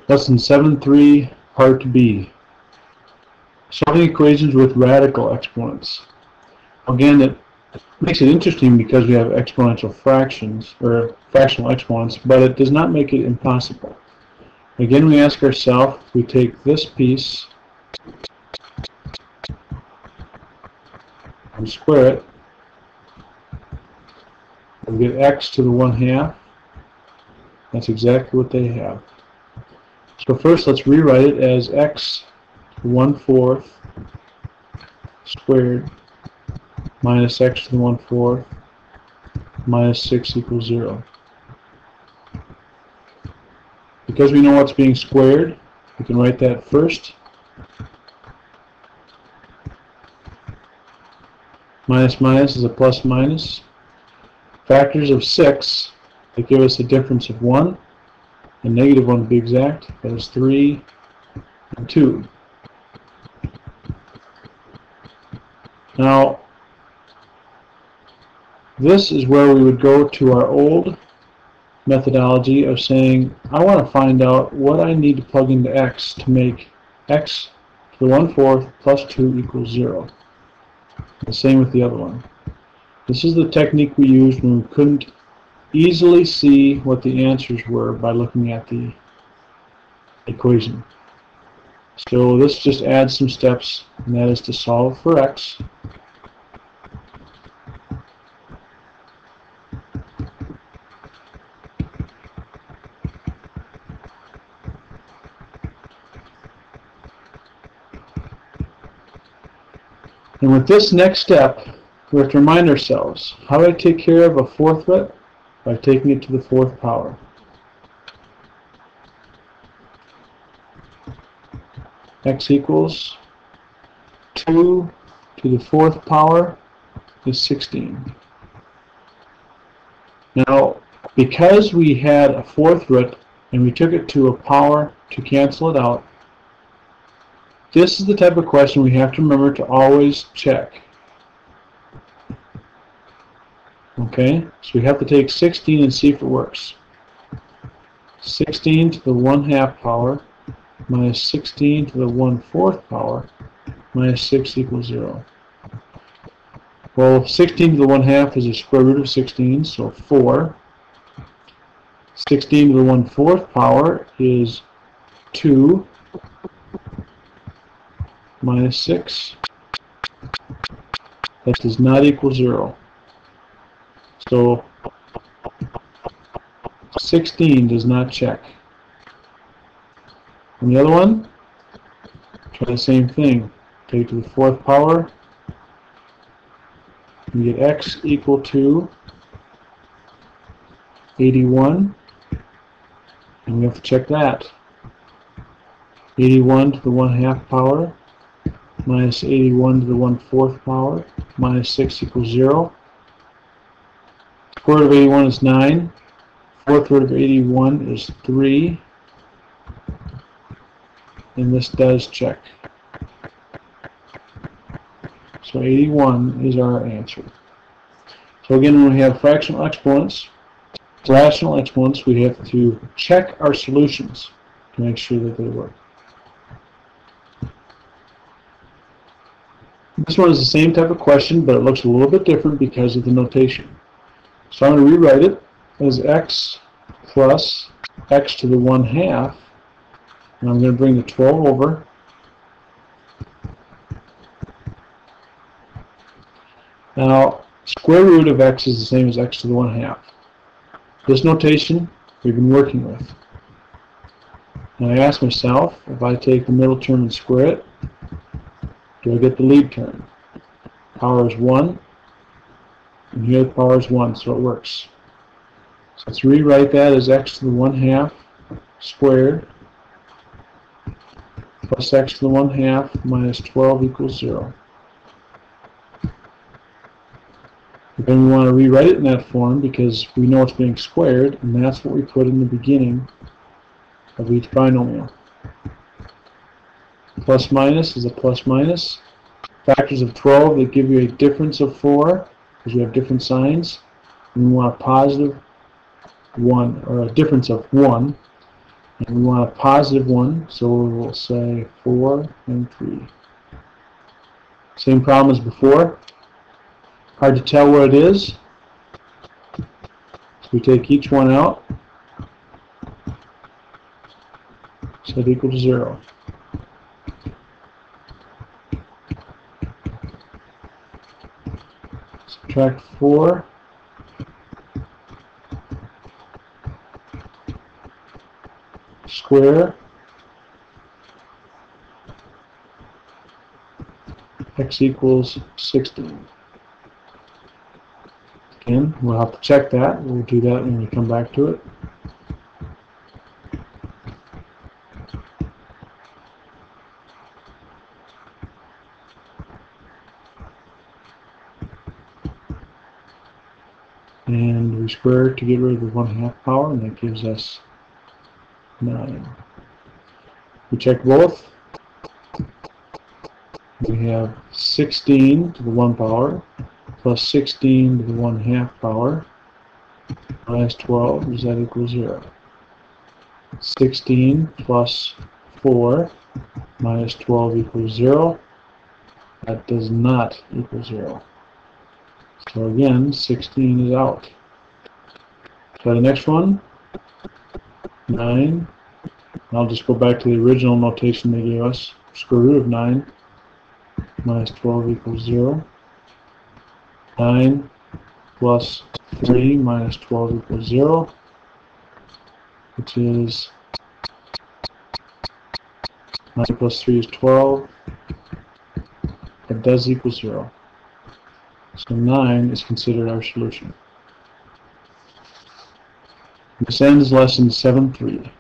Lesson 7.3, Part B. Solving equations with radical exponents. Again, it makes it interesting because we have exponential fractions, or fractional exponents, but it does not make it impossible. Again, we ask ourselves, we take this piece and square it, we get x to the 1/2. That's exactly what they have. So first, let's rewrite it as x to the 1/4 squared minus x to the 1/4 minus 6 equals 0. Because we know what's being squared, we can write that first. Minus minus is a plus minus. Factors of 6 that give us a difference of 1, a negative 1 to be exact. That is 3 and 2. Now, this is where we would go to our old methodology of saying, I want to find out what I need to plug into x to make x to the 1/4 plus 2 equals 0. The same with the other one. This is the technique we used when we couldn't easily see what the answers were by looking at the equation. So this just adds some steps, and that is to solve for x. And with this next step, we have to remind ourselves, how do I take care of a 4th root? By taking it to the 4th power. X equals 2 to the 4th power is 16. Now, because we had a 4th root and we took it to a power to cancel it out, this is the type of question we have to remember to always check. Okay, so we have to take 16 and see if it works. 16 to the 1/2 power minus 16 to the 1/4 power minus 6 equals 0. Well, 16 to the 1/2 is the square root of 16, so 4. 16 to the 1/4 power is 2 minus 6. That does not equal 0. So 16 does not check. And the other one, try the same thing. Take it to the 4th power. We get x equal to 81. And we have to check that. 81 to the 1/2 power minus 81 to the 1/4 power minus 6 equals 0. Square root of 81 is 9. 4th root of 81 is 3. And this does check. So 81 is our answer. So again, when we have fractional exponents, rational exponents, we have to check our solutions to make sure that they work. This one is the same type of question, but it looks a little bit different because of the notation. So I'm going to rewrite it as x plus x to the 1/2, and I'm going to bring the 12 over. Now, square root of x is the same as x to the 1/2. This notation we've been working with. Now I ask myself, if I take the middle term and square it, do I get the lead term? Power is 1. And here the power is 1, so it works. So let's rewrite that as x to the 1/2 squared plus x to the 1/2 minus 12 equals 0. Then we want to rewrite it in that form because we know it's being squared, and that's what we put in the beginning of each binomial. Plus minus is a plus minus. Factors of 12 that give you a difference of 4, because we have different signs, and we want a positive 1, or a difference of 1. And we want a positive one, so we'll say 4 and 3. Same problem as before. Hard to tell what it is. So we take each one out. Set equal to 0. Subtract 4. Square. X equals 16. Again, we'll have to check that. We'll do that when we come back to it. And we square to get rid of the 1/2 power, and that gives us 9. We check both. We have 16 to the 1 power plus 16 to the 1/2 power minus 12. Does that equal 0? 16 plus 4 minus 12 equals 0. That does not equal 0. So again, 16 is out. Try the next one. 9. I'll just go back to the original notation they gave us. Square root of 9 minus 12 equals 0. 9 plus 3 minus 12 equals 0, which is 9 plus 3 is 12. That does equal 0. So 9 is considered our solution. This ends lesson 7.3.